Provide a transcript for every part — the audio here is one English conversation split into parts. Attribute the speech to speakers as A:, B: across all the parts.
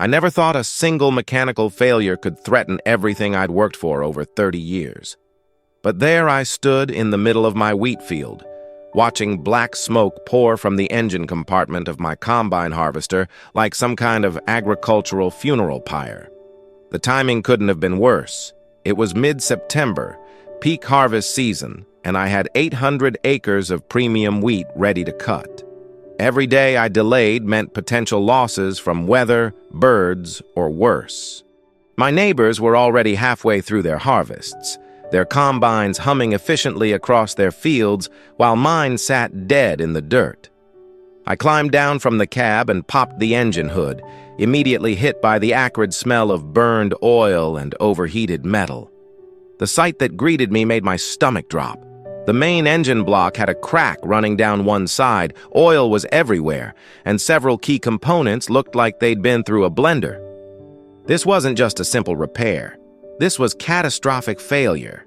A: I never thought a single mechanical failure could threaten everything I'd worked for over 30 years. But there I stood in the middle of my wheat field, watching black smoke pour from the engine compartment of my combine harvester like some kind of agricultural funeral pyre. The timing couldn't have been worse. It was mid-September, peak harvest season, and I had 800 acres of premium wheat ready to cut. Every day I delayed meant potential losses from weather, birds, or worse. My neighbors were already halfway through their harvests, their combines humming efficiently across their fields while mine sat dead in the dirt. I climbed down from the cab and popped the engine hood, immediately hit by the acrid smell of burned oil and overheated metal. The sight that greeted me made my stomach drop. The main engine block had a crack running down one side, oil was everywhere, and several key components looked like they'd been through a blender. This wasn't just a simple repair. This was catastrophic failure.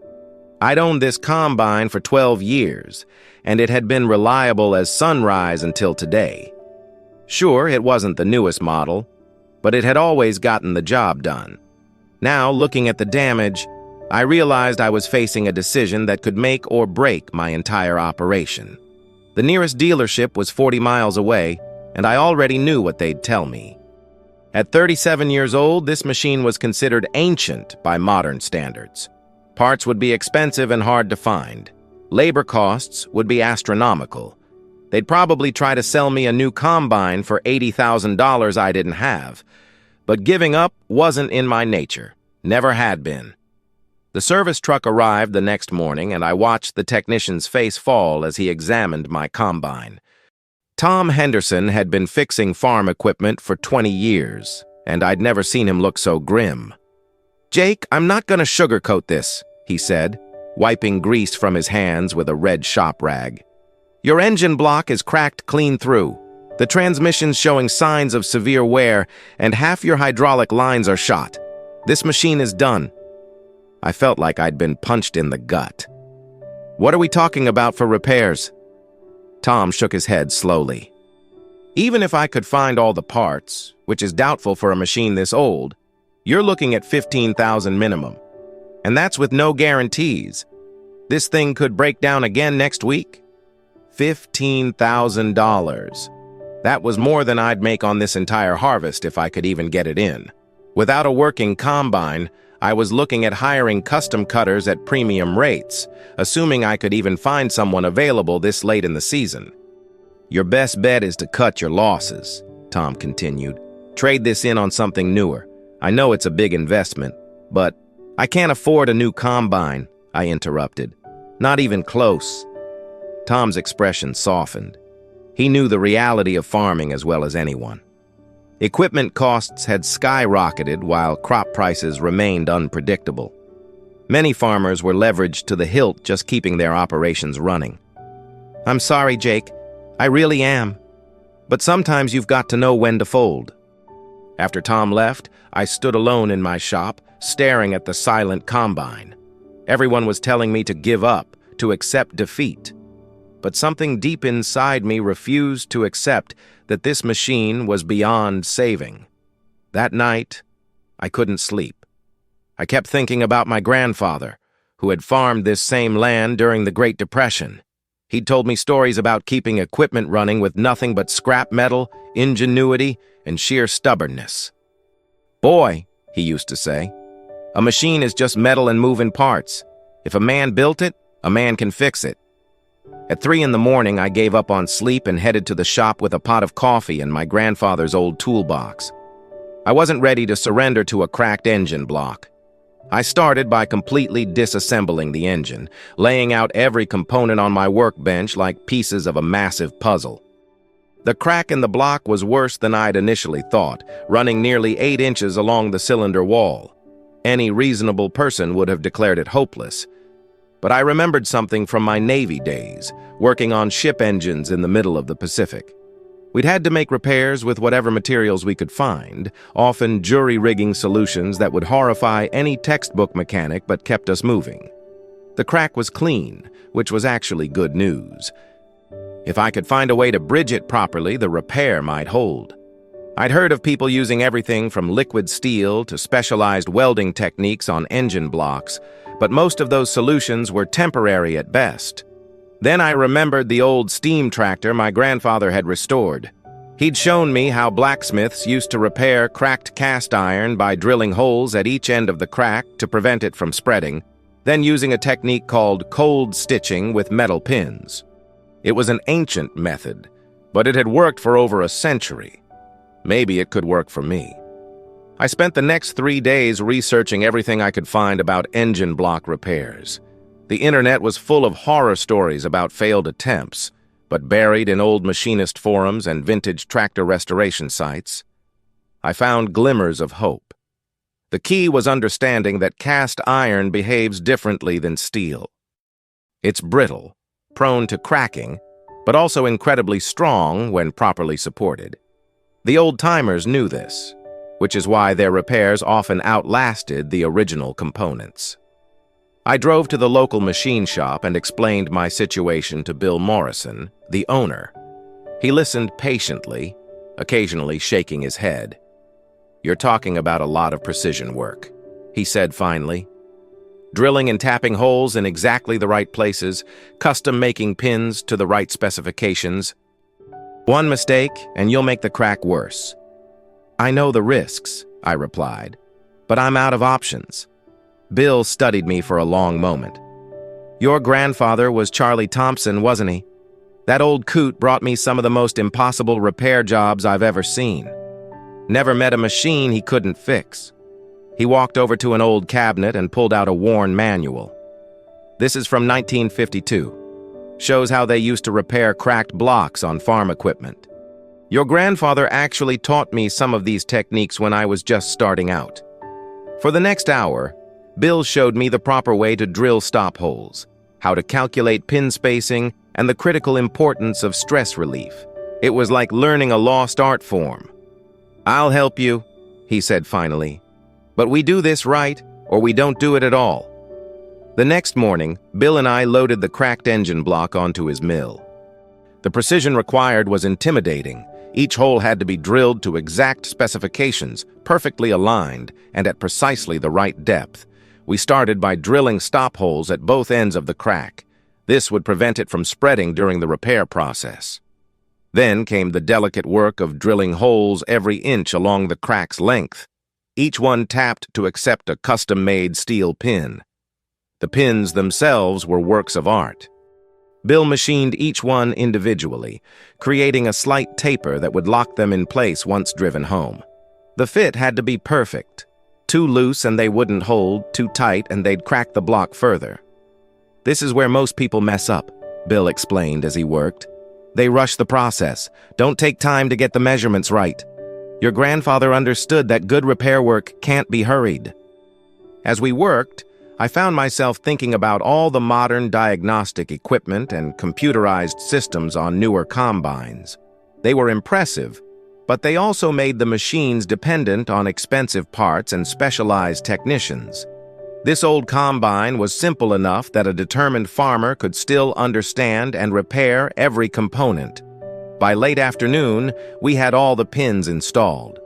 A: I'd owned this combine for 12 years, and it had been reliable as sunrise until today. Sure, it wasn't the newest model, but it had always gotten the job done. Now, looking at the damage, I realized I was facing a decision that could make or break my entire operation. The nearest dealership was 40 miles away, and I already knew what they'd tell me. At 37 years old, this machine was considered ancient by modern standards. Parts would be expensive and hard to find. Labor costs would be astronomical. They'd probably try to sell me a new combine for $80,000 I didn't have. But giving up wasn't in my nature. Never had been. The service truck arrived the next morning, and I watched the technician's face fall as he examined my combine. Tom Henderson had been fixing farm equipment for 20 years, and I'd never seen him look so grim. "Jake, I'm not going to sugarcoat this," he said, wiping grease from his hands with a red shop rag. "Your engine block is cracked clean through. The transmission's showing signs of severe wear, and half your hydraulic lines are shot. This machine is done." I felt like I'd been punched in the gut. "What are we talking about for repairs?" Tom shook his head slowly. "Even if I could find all the parts, which is doubtful for a machine this old, you're looking at $15,000 minimum. And that's with no guarantees. This thing could break down again next week." $15,000. That was more than I'd make on this entire harvest if I could even get it in. Without a working combine, I was looking at hiring custom cutters at premium rates, assuming I could even find someone available this late in the season. "Your best bet is to cut your losses," Tom continued. "Trade this in on something newer. I know it's a big investment, but—" "I can't afford a new combine," I interrupted. "Not even close." Tom's expression softened. He knew the reality of farming as well as anyone. Equipment costs had skyrocketed while crop prices remained unpredictable. Many farmers were leveraged to the hilt just keeping their operations running. "I'm sorry, Jake. I really am. But sometimes you've got to know when to fold." After Tom left, I stood alone in my shop, staring at the silent combine. Everyone was telling me to give up, to accept defeat. But something deep inside me refused to accept that this machine was beyond saving. That night, I couldn't sleep. I kept thinking about my grandfather, who had farmed this same land during the Great Depression. He'd told me stories about keeping equipment running with nothing but scrap metal, ingenuity, and sheer stubbornness. "Boy," he used to say, "a machine is just metal and moving parts. If a man built it, a man can fix it." At 3 in the morning, I gave up on sleep and headed to the shop with a pot of coffee and my grandfather's old toolbox. I wasn't ready to surrender to a cracked engine block. I started by completely disassembling the engine, laying out every component on my workbench like pieces of a massive puzzle. The crack in the block was worse than I'd initially thought, running nearly 8 inches along the cylinder wall. Any reasonable person would have declared it hopeless. But I remembered something from my Navy days, working on ship engines in the middle of the Pacific. We'd had to make repairs with whatever materials we could find, often jury-rigging solutions that would horrify any textbook mechanic but kept us moving. The crack was clean, which was actually good news. If I could find a way to bridge it properly, the repair might hold. I'd heard of people using everything from liquid steel to specialized welding techniques on engine blocks, but most of those solutions were temporary at best. Then I remembered the old steam tractor my grandfather had restored. He'd shown me how blacksmiths used to repair cracked cast iron by drilling holes at each end of the crack to prevent it from spreading, then using a technique called cold stitching with metal pins. It was an ancient method, but it had worked for over a century. Maybe it could work for me. I spent the next 3 days researching everything I could find about engine block repairs. The internet was full of horror stories about failed attempts, but buried in old machinist forums and vintage tractor restoration sites, I found glimmers of hope. The key was understanding that cast iron behaves differently than steel. It's brittle, prone to cracking, but also incredibly strong when properly supported. The old-timers knew this, which is why their repairs often outlasted the original components. I drove to the local machine shop and explained my situation to Bill Morrison, the owner. He listened patiently, occasionally shaking his head. "You're talking about a lot of precision work," he said finally. "Drilling and tapping holes in exactly the right places, custom making pins to the right specifications. One mistake, and you'll make the crack worse." "I know the risks," I replied, "but I'm out of options." Bill studied me for a long moment. "Your grandfather was Charlie Thompson, wasn't he? That old coot brought me some of the most impossible repair jobs I've ever seen. Never met a machine he couldn't fix." He walked over to an old cabinet and pulled out a worn manual. "This is from 1952. Shows how they used to repair cracked blocks on farm equipment. Your grandfather actually taught me some of these techniques when I was just starting out." For the next hour, Bill showed me the proper way to drill stop holes, how to calculate pin spacing, and the critical importance of stress relief. It was like learning a lost art form. "I'll help you," he said finally. "But we do this right, or we don't do it at all." The next morning, Bill and I loaded the cracked engine block onto his mill. The precision required was intimidating. Each hole had to be drilled to exact specifications, perfectly aligned, and at precisely the right depth. We started by drilling stop holes at both ends of the crack. This would prevent it from spreading during the repair process. Then came the delicate work of drilling holes every inch along the crack's length, each one tapped to accept a custom-made steel pin. The pins themselves were works of art. Bill machined each one individually, creating a slight taper that would lock them in place once driven home. The fit had to be perfect. Too loose and they wouldn't hold, too tight and they'd crack the block further. "This is where most people mess up," Bill explained as he worked. "They rush the process, don't take time to get the measurements right. Your grandfather understood that good repair work can't be hurried." As we worked, I found myself thinking about all the modern diagnostic equipment and computerized systems on newer combines. They were impressive, but they also made the machines dependent on expensive parts and specialized technicians. This old combine was simple enough that a determined farmer could still understand and repair every component. By late afternoon, we had all the pins installed.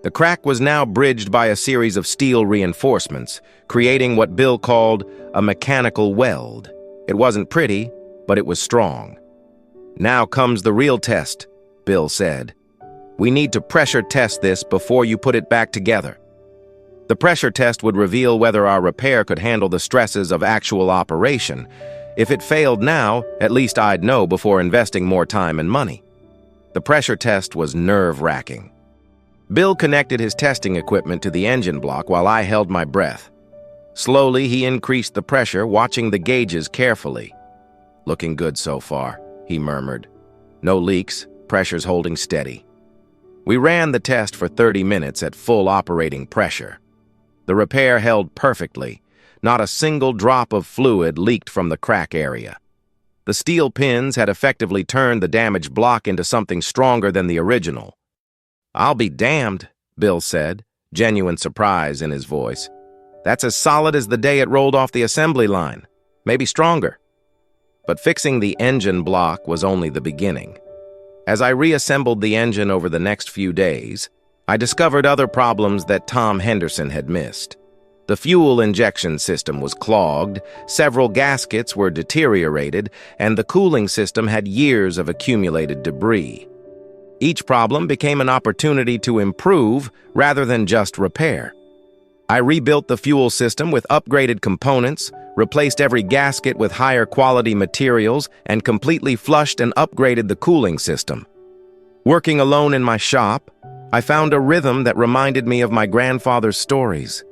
A: The crack was now bridged by a series of steel reinforcements, creating what Bill called a mechanical weld. It wasn't pretty, but it was strong. "Now comes the real test," Bill said. "We need to pressure test this before you put it back together." The pressure test would reveal whether our repair could handle the stresses of actual operation. If it failed now, at least I'd know before investing more time and money. The pressure test was nerve-wracking. Bill connected his testing equipment to the engine block while I held my breath. Slowly, he increased the pressure, watching the gauges carefully. "Looking good so far," he murmured. "No leaks, pressure's holding steady." We ran the test for 30 minutes at full operating pressure. The repair held perfectly. Not a single drop of fluid leaked from the crack area. The steel pins had effectively turned the damaged block into something stronger than the original. "I'll be damned," Bill said, genuine surprise in his voice. "That's as solid as the day it rolled off the assembly line, maybe stronger." But fixing the engine block was only the beginning. As I reassembled the engine over the next few days, I discovered other problems that Tom Henderson had missed. The fuel injection system was clogged, several gaskets were deteriorated, and the cooling system had years of accumulated debris. Each problem became an opportunity to improve rather than just repair. I rebuilt the fuel system with upgraded components, replaced every gasket with higher quality materials, and completely flushed and upgraded the cooling system. Working alone in my shop, I found a rhythm that reminded me of my grandfather's stories.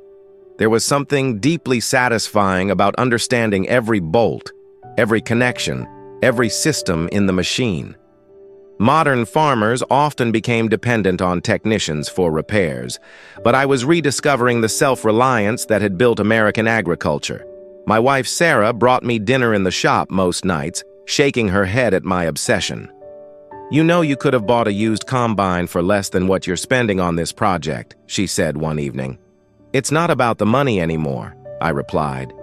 A: There was something deeply satisfying about understanding every bolt, every connection, every system in the machine. Modern farmers often became dependent on technicians for repairs, but I was rediscovering the self-reliance that had built American agriculture. My wife Sarah brought me dinner in the shop most nights, shaking her head at my obsession. "You know you could have bought a used combine for less than what you're spending on this project," she said one evening. "It's not about the money anymore," I replied.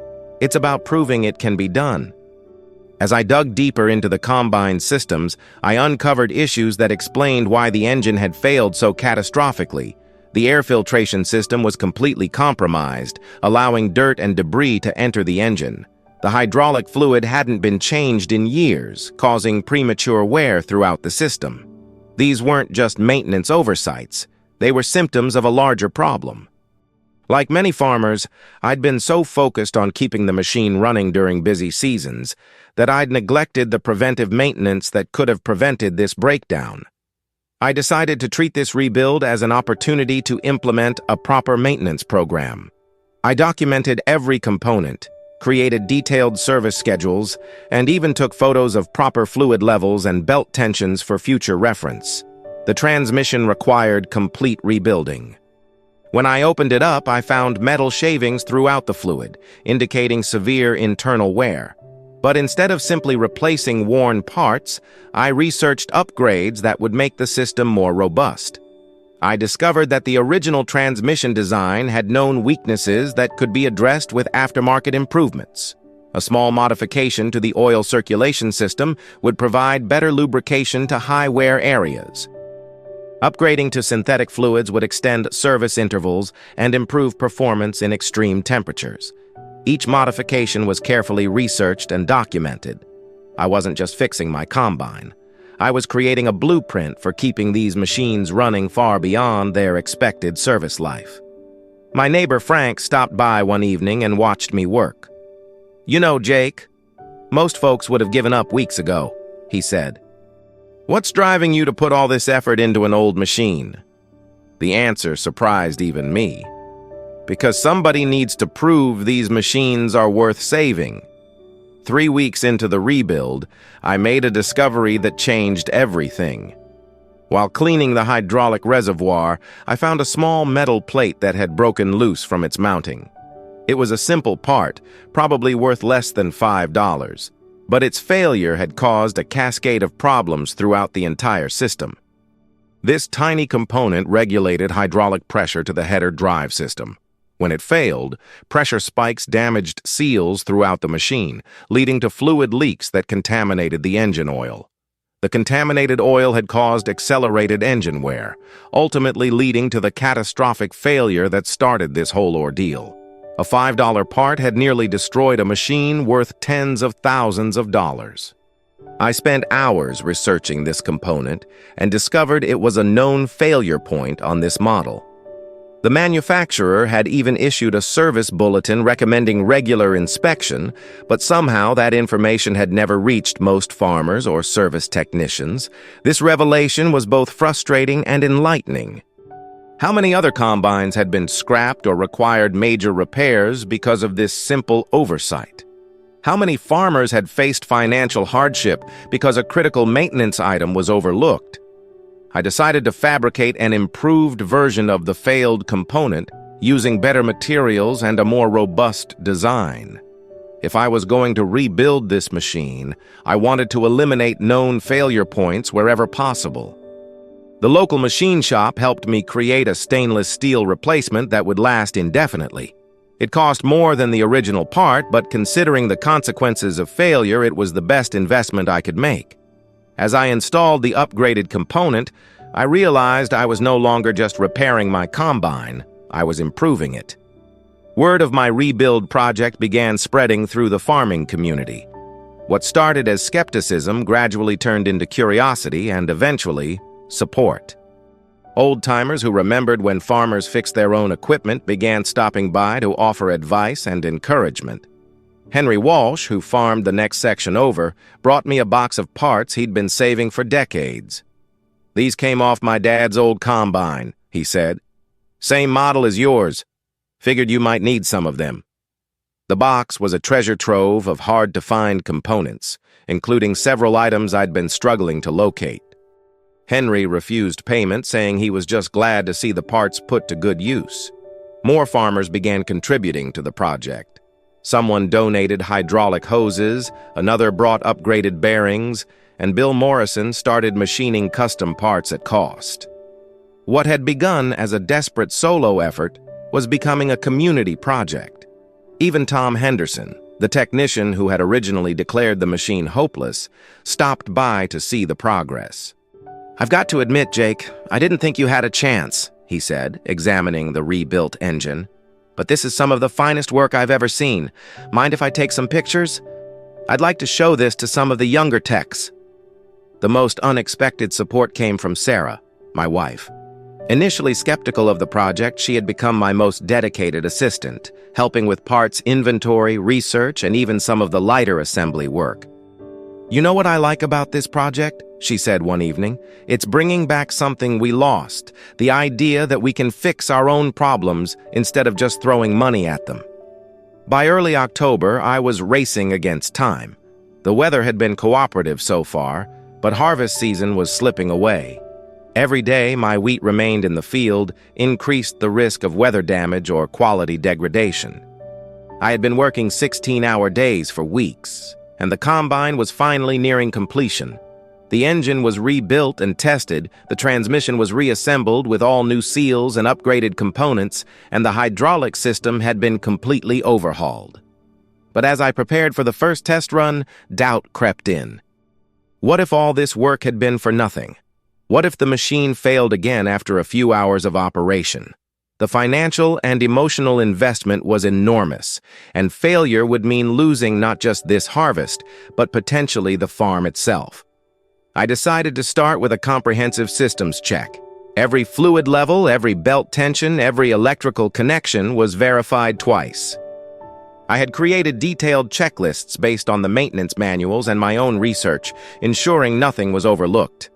A: "It's about proving it can be done." As I dug deeper into the combine systems, I uncovered issues that explained why the engine had failed so catastrophically. The air filtration system was completely compromised, allowing dirt and debris to enter the engine. The hydraulic fluid hadn't been changed in years, causing premature wear throughout the system. These weren't just maintenance oversights, they were symptoms of a larger problem. Like many farmers, I'd been so focused on keeping the machine running during busy seasons that I'd neglected the preventive maintenance that could have prevented this breakdown. I decided to treat this rebuild as an opportunity to implement a proper maintenance program. I documented every component, created detailed service schedules, and even took photos of proper fluid levels and belt tensions for future reference. The transmission required complete rebuilding. When I opened it up, I found metal shavings throughout the fluid, indicating severe internal wear. But instead of simply replacing worn parts, I researched upgrades that would make the system more robust. I discovered that the original transmission design had known weaknesses that could be addressed with aftermarket improvements. A small modification to the oil circulation system would provide better lubrication to high-wear areas. Upgrading to synthetic fluids would extend service intervals and improve performance in extreme temperatures. Each modification was carefully researched and documented. I wasn't just fixing my combine. I was creating a blueprint for keeping these machines running far beyond their expected service life. My neighbor Frank stopped by one evening and watched me work. "You know, Jake, most folks would have given up weeks ago," he said. "What's driving you to put all this effort into an old machine?" The answer surprised even me. "Because somebody needs to prove these machines are worth saving." 3 weeks into the rebuild, I made a discovery that changed everything. While cleaning the hydraulic reservoir, I found a small metal plate that had broken loose from its mounting. It was a simple part, probably worth less than $5, but its failure had caused a cascade of problems throughout the entire system. This tiny component regulated hydraulic pressure to the header drive system. When it failed, pressure spikes damaged seals throughout the machine, leading to fluid leaks that contaminated the engine oil. The contaminated oil had caused accelerated engine wear, ultimately leading to the catastrophic failure that started this whole ordeal. A $5 part had nearly destroyed a machine worth tens of thousands of dollars. I spent hours researching this component and discovered it was a known failure point on this model. The manufacturer had even issued a service bulletin recommending regular inspection, but somehow that information had never reached most farmers or service technicians. This revelation was both frustrating and enlightening. How many other combines had been scrapped or required major repairs because of this simple oversight? How many farmers had faced financial hardship because a critical maintenance item was overlooked? I decided to fabricate an improved version of the failed component using better materials and a more robust design. If I was going to rebuild this machine, I wanted to eliminate known failure points wherever possible. The local machine shop helped me create a stainless steel replacement that would last indefinitely. It cost more than the original part, but considering the consequences of failure, it was the best investment I could make. As I installed the upgraded component, I realized I was no longer just repairing my combine, I was improving it. Word of my rebuild project began spreading through the farming community. What started as skepticism gradually turned into curiosity and eventually, support. Old-timers who remembered when farmers fixed their own equipment began stopping by to offer advice and encouragement. Henry Walsh, who farmed the next section over, brought me a box of parts he'd been saving for decades. "These came off my dad's old combine," he said. "Same model as yours. Figured you might need some of them." The box was a treasure trove of hard-to-find components, including several items I'd been struggling to locate. Henry refused payment, saying he was just glad to see the parts put to good use. More farmers began contributing to the project. Someone donated hydraulic hoses, another brought upgraded bearings, and Bill Morrison started machining custom parts at cost. What had begun as a desperate solo effort was becoming a community project. Even Tom Henderson, the technician who had originally declared the machine hopeless, stopped by to see the progress. "I've got to admit, Jake, I didn't think you had a chance," he said, examining the rebuilt engine. "But this is some of the finest work I've ever seen. Mind if I take some pictures? I'd like to show this to some of the younger techs." The most unexpected support came from Sarah, my wife. Initially skeptical of the project, she had become my most dedicated assistant, helping with parts inventory, research, and even some of the lighter assembly work. "You know what I like about this project?" she said one evening. "It's bringing back something we lost, the idea that we can fix our own problems instead of just throwing money at them." By early October, I was racing against time. The weather had been cooperative so far, but harvest season was slipping away. Every day my wheat remained in the field increased the risk of weather damage or quality degradation. I had been working 16-hour days for weeks, and the combine was finally nearing completion. The engine was rebuilt and tested, the transmission was reassembled with all new seals and upgraded components, and the hydraulic system had been completely overhauled. But as I prepared for the first test run, doubt crept in. What if all this work had been for nothing? What if the machine failed again after a few hours of operation? The financial and emotional investment was enormous, and failure would mean losing not just this harvest, but potentially the farm itself. I decided to start with a comprehensive systems check. Every fluid level, every belt tension, every electrical connection was verified twice. I had created detailed checklists based on the maintenance manuals and my own research, ensuring nothing was overlooked.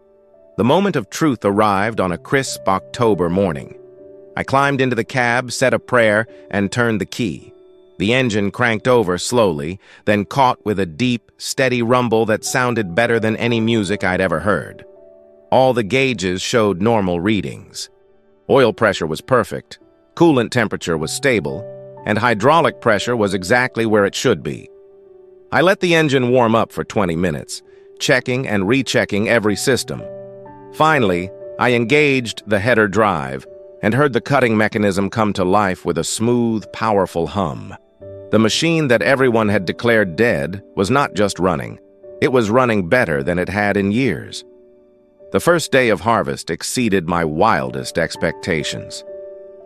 A: The moment of truth arrived on a crisp October morning. I climbed into the cab, said a prayer, and turned the key. The engine cranked over slowly, then caught with a deep, steady rumble that sounded better than any music I'd ever heard. All the gauges showed normal readings. Oil pressure was perfect, coolant temperature was stable, and hydraulic pressure was exactly where it should be. I let the engine warm up for 20 minutes, checking and rechecking every system. Finally, I engaged the header drive and heard the cutting mechanism come to life with a smooth, powerful hum. The machine that everyone had declared dead was not just running. It was running better than it had in years. The first day of harvest exceeded my wildest expectations.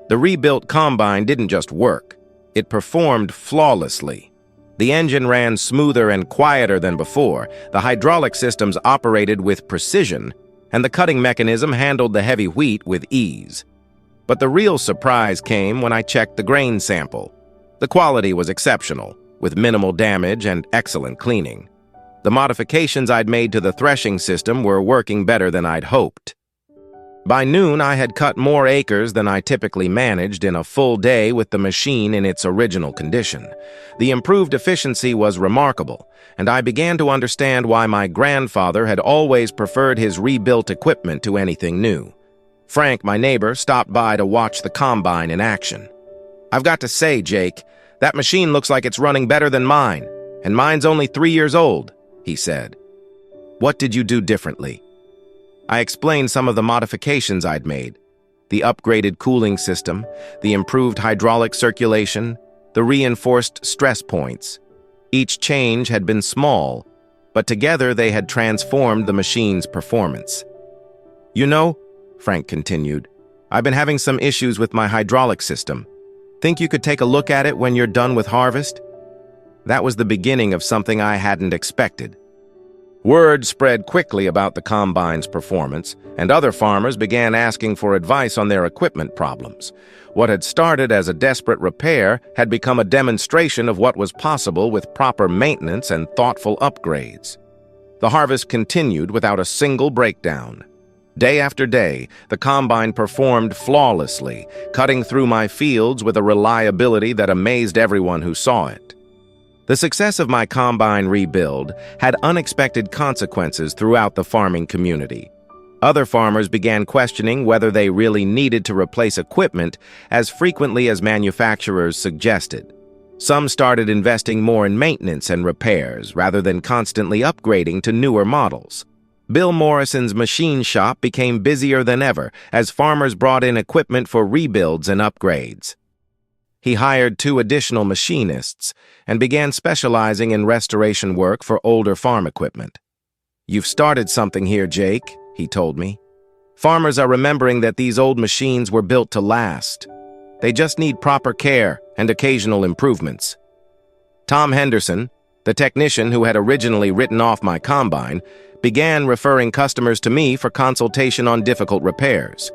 A: The rebuilt combine didn't just work. It performed flawlessly. The engine ran smoother and quieter than before, the hydraulic systems operated with precision, and the cutting mechanism handled the heavy wheat with ease. But the real surprise came when I checked the grain sample. The quality was exceptional, with minimal damage and excellent cleaning. The modifications I'd made to the threshing system were working better than I'd hoped. By noon, I had cut more acres than I typically managed in a full day with the machine in its original condition. The improved efficiency was remarkable, and I began to understand why my grandfather had always preferred his rebuilt equipment to anything new. Frank, my neighbor, stopped by to watch the combine in action. "I've got to say, Jake, that machine looks like it's running better than mine, and mine's only 3 years old," he said. "What did you do differently?" I explained some of the modifications I'd made: the upgraded cooling system, the improved hydraulic circulation, the reinforced stress points. Each change had been small, but together they had transformed the machine's performance. "You know," Frank continued, "I've been having some issues with my hydraulic system. Think you could take a look at it when you're done with harvest?" That was the beginning of something I hadn't expected. Word spread quickly about the combine's performance, and other farmers began asking for advice on their equipment problems. What had started as a desperate repair had become a demonstration of what was possible with proper maintenance and thoughtful upgrades. The harvest continued without a single breakdown. Day after day, the combine performed flawlessly, cutting through my fields with a reliability that amazed everyone who saw it. The success of my combine rebuild had unexpected consequences throughout the farming community. Other farmers began questioning whether they really needed to replace equipment as frequently as manufacturers suggested. Some started investing more in maintenance and repairs rather than constantly upgrading to newer models. Bill Morrison's machine shop became busier than ever as farmers brought in equipment for rebuilds and upgrades. He hired 2 additional machinists and began specializing in restoration work for older farm equipment. "You've started something here, Jake," he told me. "Farmers are remembering that these old machines were built to last. They just need proper care and occasional improvements." Tom Henderson, the technician who had originally written off my combine, began referring customers to me for consultation on difficult repairs.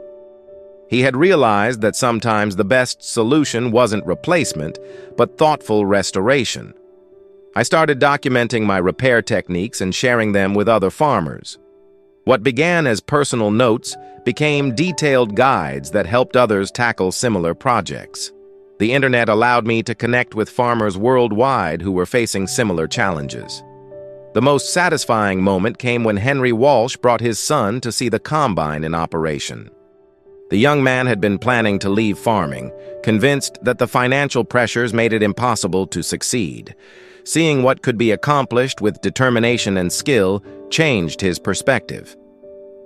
A: He had realized that sometimes the best solution wasn't replacement, but thoughtful restoration. I started documenting my repair techniques and sharing them with other farmers. What began as personal notes became detailed guides that helped others tackle similar projects. The internet allowed me to connect with farmers worldwide who were facing similar challenges. The most satisfying moment came when Henry Walsh brought his son to see the combine in operation. The young man had been planning to leave farming, convinced that the financial pressures made it impossible to succeed. Seeing what could be accomplished with determination and skill changed his perspective.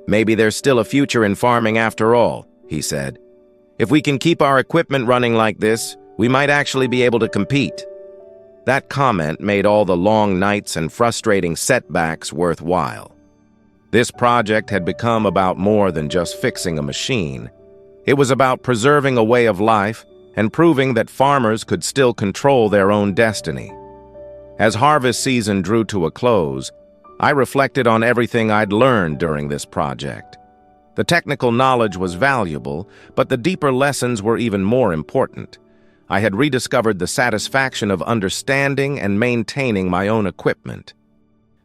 A: "Maybe there's still a future in farming after all," he said. "If we can keep our equipment running like this, we might actually be able to compete." That comment made all the long nights and frustrating setbacks worthwhile. This project had become about more than just fixing a machine. It was about preserving a way of life and proving that farmers could still control their own destiny. As harvest season drew to a close, I reflected on everything I'd learned during this project. The technical knowledge was valuable, but the deeper lessons were even more important. I had rediscovered the satisfaction of understanding and maintaining my own equipment.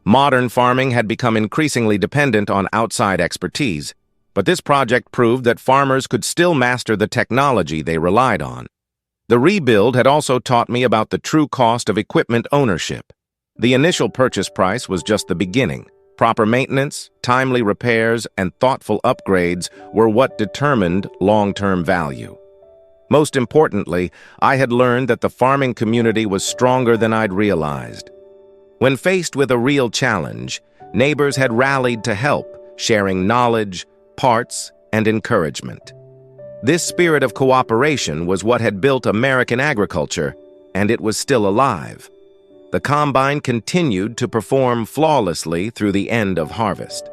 A: Modern farming had become increasingly dependent on outside expertise, but this project proved that farmers could still master the technology they relied on. The rebuild had also taught me about the true cost of equipment ownership. The initial purchase price was just the beginning. Proper maintenance, timely repairs, and thoughtful upgrades were what determined long-term value. Most importantly, I had learned that the farming community was stronger than I'd realized. When faced with a real challenge, neighbors had rallied to help, sharing knowledge, parts, and encouragement. This spirit of cooperation was what had built American agriculture, and it was still alive. The combine continued to perform flawlessly through the end of harvest.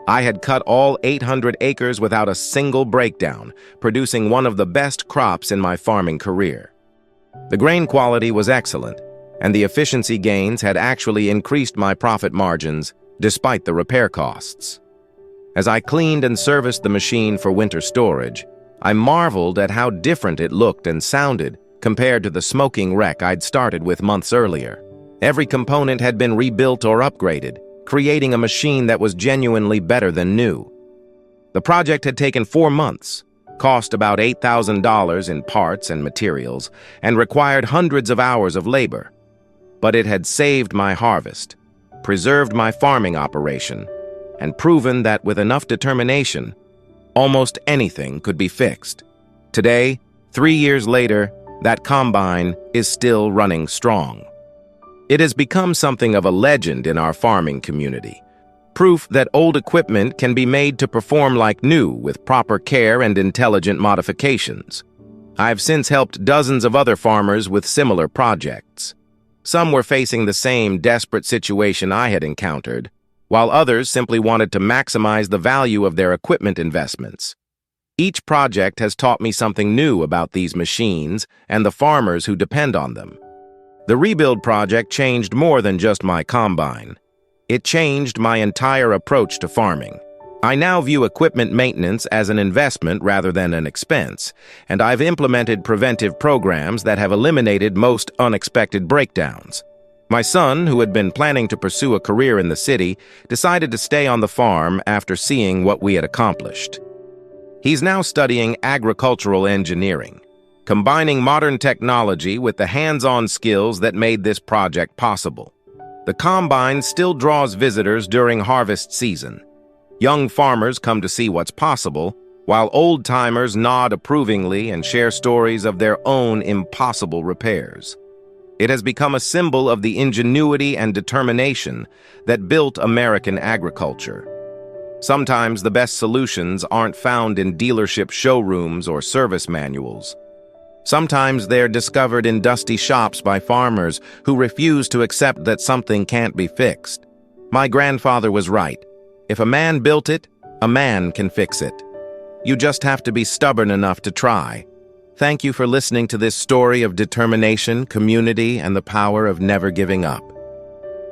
A: I had cut all 800 acres without a single breakdown, producing one of the best crops in my farming career. The grain quality was excellent, and the efficiency gains had actually increased my profit margins despite the repair costs. As I cleaned and serviced the machine for winter storage, I marveled at how different it looked and sounded compared to the smoking wreck I'd started with months earlier. Every component had been rebuilt or upgraded, creating a machine that was genuinely better than new. The project had taken 4 months, cost about $8,000 in parts and materials, and required hundreds of hours of labor. But it had saved my harvest, preserved my farming operation, and proven that with enough determination, almost anything could be fixed. Today, 3 years later, that combine is still running strong. It has become something of a legend in our farming community, proof that old equipment can be made to perform like new with proper care and intelligent modifications. I've since helped dozens of other farmers with similar projects. Some were facing the same desperate situation I had encountered, while others simply wanted to maximize the value of their equipment investments. Each project has taught me something new about these machines and the farmers who depend on them. The rebuild project changed more than just my combine. It changed my entire approach to farming. I now view equipment maintenance as an investment rather than an expense, and I've implemented preventive programs that have eliminated most unexpected breakdowns. My son, who had been planning to pursue a career in the city, decided to stay on the farm after seeing what we had accomplished. He's now studying agricultural engineering, combining modern technology with the hands-on skills that made this project possible. The combine still draws visitors during harvest season. Young farmers come to see what's possible, while old-timers nod approvingly and share stories of their own impossible repairs. It has become a symbol of the ingenuity and determination that built American agriculture. Sometimes the best solutions aren't found in dealership showrooms or service manuals. Sometimes they're discovered in dusty shops by farmers who refuse to accept that something can't be fixed. My grandfather was right. If a man built it, a man can fix it. You just have to be stubborn enough to try. Thank you for listening to this story of determination, community, and the power of never giving up.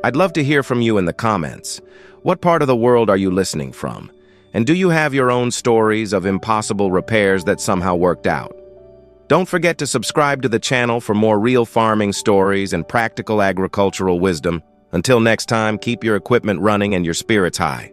A: I'd love to hear from you in the comments. What part of the world are you listening from? And do you have your own stories of impossible repairs that somehow worked out? Don't forget to subscribe to the channel for more real farming stories and practical agricultural wisdom. Until next time, keep your equipment running and your spirits high.